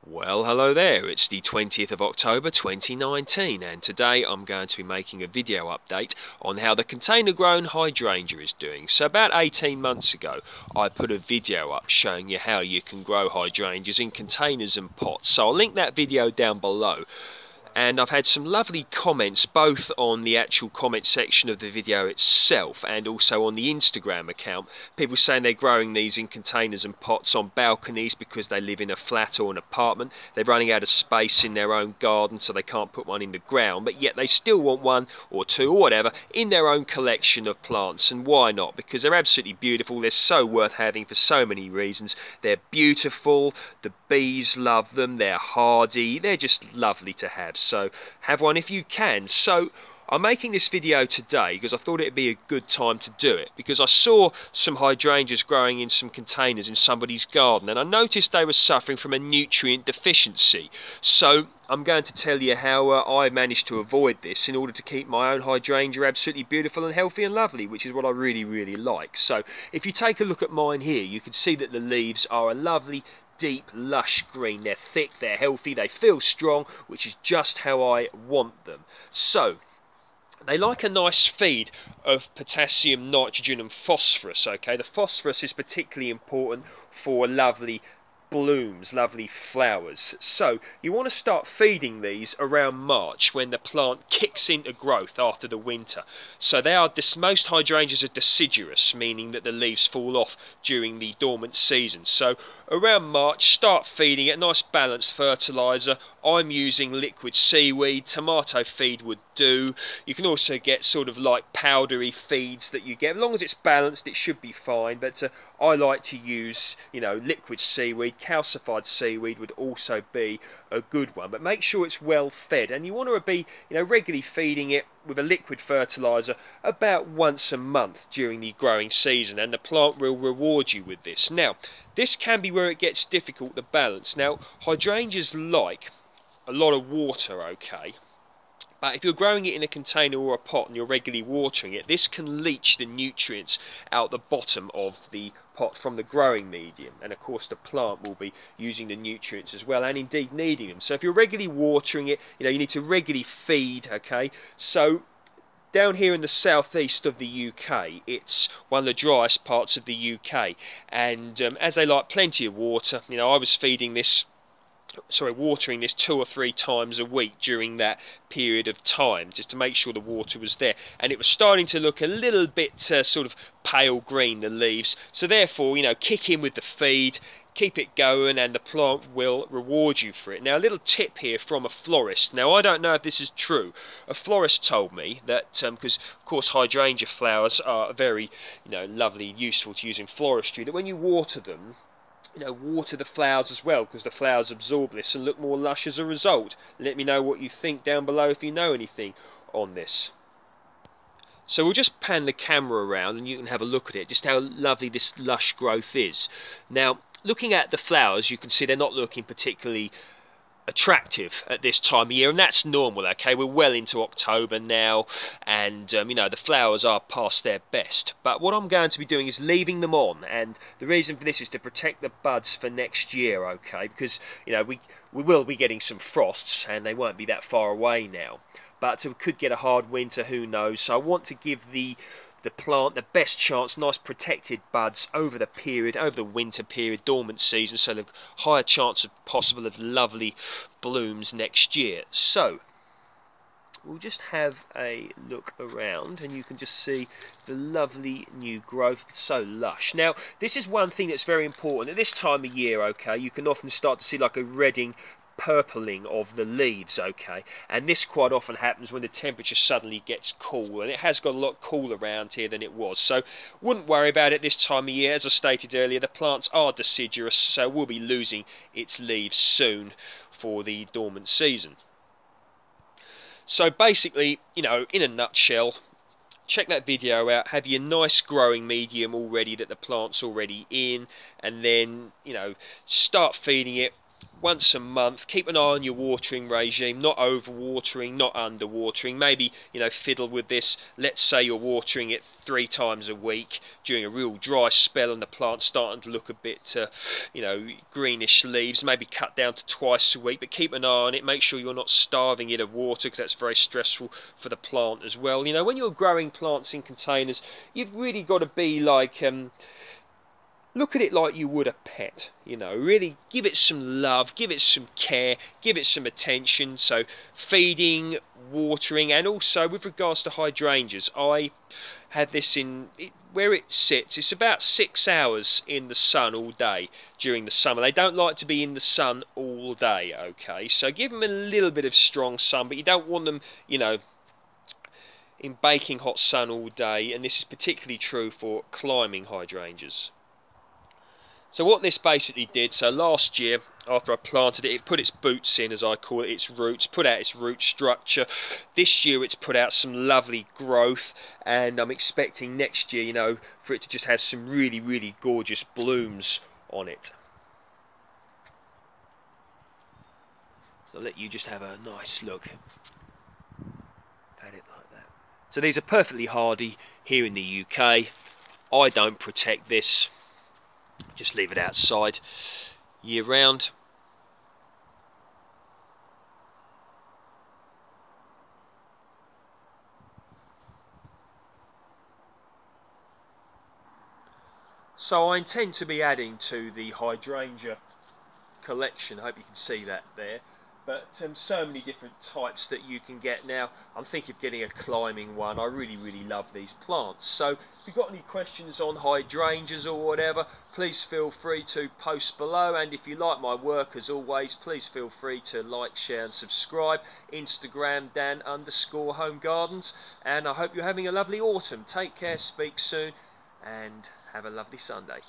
Well, hello there, it's the 20th of October 2019 and today I'm going to be making a video update on how the container grown hydrangea is doing. So about 18 months ago I put a video up showing you how you can grow hydrangeas in containers and pots. So I'll link that video down below. And I've had some lovely comments both on the actual comment section of the video itself and also on the Instagram account. People saying they're growing these in containers and pots on balconies because they live in a flat or an apartment. They're running out of space in their own garden, so they can't put one in the ground, but yet they still want one or two or whatever in their own collection of plants. And why not? Because they're absolutely beautiful. They're so worth having for so many reasons. They're beautiful, the bees love them, they're hardy, they're just lovely to have. So have one if you can. So I'm making this video today because I thought it'd be a good time to do it, because I saw some hydrangeas growing in some containers in somebody's garden and I noticed they were suffering from a nutrient deficiency. So I'm going to tell you how I managed to avoid this in order to keep my own hydrangea absolutely beautiful and healthy and lovely, which is what I really like. So if you take a look at mine here, you can see that the leaves are a lovely deep lush green. They're thick, they're healthy, they feel strong, which is just how I want them. So they like a nice feed of potassium, nitrogen and phosphorus. Okay, the phosphorus is particularly important for lovely blooms, lovely flowers. So you want to start feeding these around March, when the plant kicks into growth after the winter. So they are most hydrangeas are deciduous, meaning that the leaves fall off during the dormant season. So around March, start feeding it nice balanced fertilizer. I'm using liquid seaweed, tomato feed would do. You can also get sort of like powdery feeds that you get. As long as it's balanced, it should be fine. But I like to use, liquid seaweed. Calcified seaweed would also be a good one. But make sure it's well fed, and you want to be, regularly feeding it with a liquid fertilizer about once a month during the growing season, and the plant will reward you with this. Now, this can be where it gets difficult to balance. Now, hydrangeas like a lot of water, okay, but if you're growing it in a container or a pot and you're regularly watering it, this can leach the nutrients out the bottom of the pot from the growing medium, and of course the plant will be using the nutrients as well, and indeed needing them. So if you're regularly watering it, you need to regularly feed, okay. So down here in the southeast of the UK, it's one of the driest parts of the UK, and as they like plenty of water, I was watering this 2 or 3 times a week during that period of time, just to make sure the water was there, and it was starting to look a little bit sort of pale green, the leaves. So therefore, kick in with the feed, keep it going, and the plant will reward you for it. Now, a little tip here from a florist. Now, I don't know if this is true. A florist told me that, because of course hydrangea flowers are very, lovely, useful to use in floristry, that when you water them, water the flowers as well, because the flowers absorb this and look more lush as a result. Let me know what you think down below if you know anything on this. So we'll just pan the camera around and you can have a look at it, just how lovely this lush growth is. Now, looking at the flowers, you can see they're not looking particularly attractive at this time of year, and that's normal, okay. We're well into October now, and the flowers are past their best. But what I'm going to be doing is leaving them on, and the reason for this is to protect the buds for next year, okay, because we will be getting some frosts and they won't be that far away now, but we could get a hard winter, who knows. So I want to give the plant the best chance, nice protected buds over the winter period, dormant season, so the higher chance possible of lovely blooms next year. So we'll just have a look around and you can just see the lovely new growth. It's so lush. Now, this is one thing that's very important at this time of year, okay. You can often start to see like a redding, purpling of the leaves, okay, and this quite often happens when the temperature suddenly gets cool, and it has got a lot cooler around here than it was. So wouldn't worry about it this time of year. As I stated earlier, the plants are deciduous, so we'll be losing its leaves soon for the dormant season. So basically, in a nutshell, check that video out, have your nice growing medium already that the plant's already in, and then start feeding it once a month. Keep an eye on your watering regime, not over watering, not under watering. Maybe, you know, fiddle with this. Let's say you're watering it 3 times a week during a real dry spell and the plant's starting to look a bit you know, greenish leaves. Maybe cut down to twice a week, but keep an eye on it. Make sure you're not starving it of water, because that's very stressful for the plant as well. You know, when you're growing plants in containers, you've really got to be like look at it like you would a pet, you know, really give it some love, give it some care, give it some attention. So feeding, watering, and also with regards to hydrangeas, I had this in where it sits. It's about 6 hours in the sun all day during the summer. They don't like to be in the sun all day, okay? So give them a little bit of strong sun, but you don't want them, you know, in baking hot sun all day, and this is particularly true for climbing hydrangeas. So what this basically did, so last year after I planted it, it put its boots in, as I call it, its roots, put out its root structure. This year it's put out some lovely growth, and I'm expecting next year, you know, for it to just have some really, really gorgeous blooms on it. So I'll let you just have a nice look at it like that. So these are perfectly hardy here in the UK. I don't protect this. Just leave it outside year round. So I intend to be adding to the hydrangea collection. I hope you can see that there. But so many different types that you can get now. I'm thinking of getting a climbing one. I really, really love these plants. So if you've got any questions on hydrangeas or whatever, please feel free to post below. And if you like my work, as always, please feel free to like, share and subscribe. Instagram Dan_Home Gardens. And I hope you're having a lovely autumn. Take care, speak soon, and have a lovely Sunday.